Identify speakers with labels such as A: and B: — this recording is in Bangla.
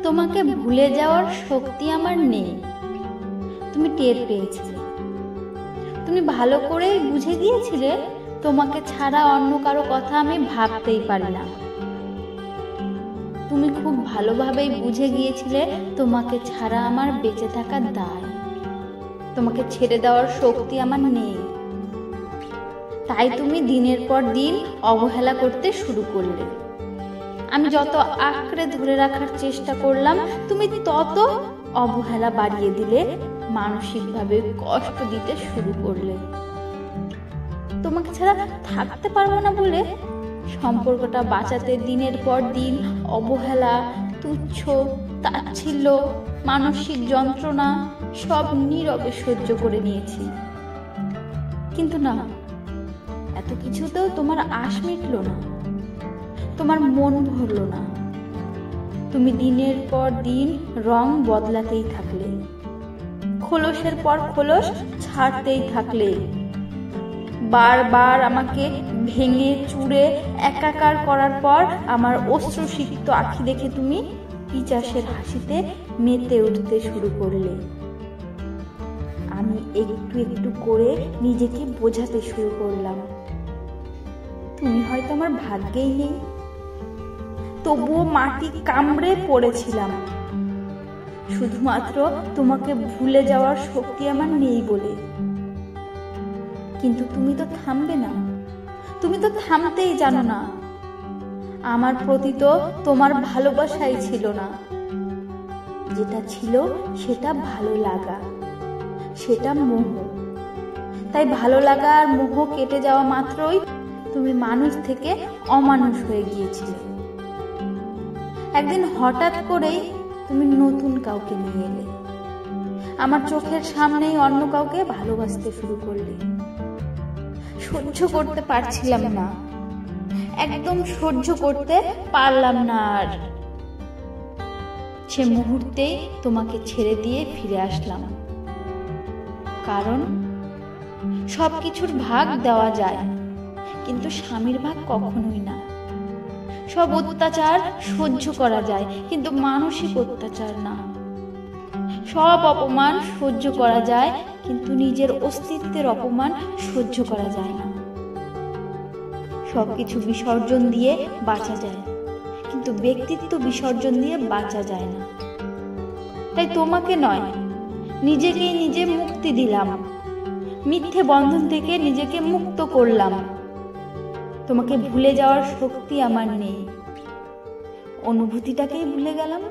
A: তোমাকে ভুলে যাওয়ার শক্তি আমার নেই। তুমি টের পেয়েছিলে, তুমি ভালো করে বুঝে গিয়েছিলে তোমাকে ছাড়া অন্য কারো কথা আমি ভাবতেই পারি না। তুমি খুব ভালোভাবেই বুঝে গিয়েছিলে তোমাকে ছাড়া আমার বেঁচে থাকার দায়। তোমাকে ছেড়ে দেওয়ার শক্তি আমার নেই। তাই তুমি দিনের পর দিন অবহেলা করতে শুরু করলে। আমি যত আঁকড়ে ধরে রাখার চেষ্টা করলাম, তুমি তত অবহেলা বাড়িয়ে দিলে, মানসিকভাবে কষ্ট দিতে শুরু করলে। তোমাকে ছাড়া থাকতে পারবো না বলে সম্পর্কটা বাঁচাতে দিনের পর দিন অবহেলা, তুচ্ছ তাচ্ছিল্য, মানসিক যন্ত্রণা সব নীরবে সহ্য করে নিয়েছি। কিন্তু না, এত কিছুতেও তোমার আশ মিটলো না, তোমার মন ভরলো না। তুমি দিনের পর দিন রং বদলাতেই থাকলে, খোলসের পর খোলস ছাড়তেই থাকলে। বারবার আমাকে ভেঙে চুরে একাকার করার পর আমার অশ্রুসিক্ত আঁখি দেখে তুমি পিচাসের হাসিতে মেতে উঠতে শুরু করলে। আমি একটু একটু করে নিজেকে বোঝাতে শুরু করলাম, তুমি হয়তো আমার ভাগ্যেই নেই, তবুও মাটি কামড়ে পড়েছিলাম, শুধুমাত্র তোমাকে ভুলে যাওয়ার শক্তি আমার নেই বলে। কিন্তু তুমি তো থামবে না, তুমি তো থামতেই জানো না। আমার প্রতি তো তোমার ভালোবাসাই ছিল না, যেটা ছিল সেটা ভালো লাগা, সেটা মোহ। তাই ভালো লাগা আর মোহ কেটে যাওয়া মাত্রই তুমি মানুষ থেকে অমানুষ হয়ে গিয়েছিলে। একদিন হঠাৎ করেই তুমি নতুন কাউকে নিয়ে এলে, আমার চোখের সামনেই অন্য কাউকে ভালোবাসতে শুরু করলে। সহ্য করতে পারছিলাম না, একদম সহ্য করতে পারলাম না আর। সে মুহূর্তেই তোমাকে ছেড়ে দিয়ে ফিরে আসলাম। কারণ সবকিছুর ভাগ দেওয়া যায়, কিন্তু স্বামীর ভাগ কখনোই না। সব অত্যাচার সহ্য করা যায়, কিন্তু মানসিক অত্যাচার না। সব অপমান সহ্য করা যায়, কিন্তু নিজের অস্তিত্বের অপমান সহ্য করা যায় না। সবকিছু বিসর্জন দিয়ে বাঁচা যায়, কিন্তু ব্যক্তিত্ব বিসর্জন দিয়ে বাঁচা যায় না। তাই তোমাকে নয়, নিজেকেই নিজে মুক্তি দিলাম, মিথ্যে বন্ধন থেকে নিজেকে মুক্ত করলাম। তোমাকে ভুলে যাওয়ার শক্তি আমার নেই, অনুভূতিটাকেই ভুলে গেলাম।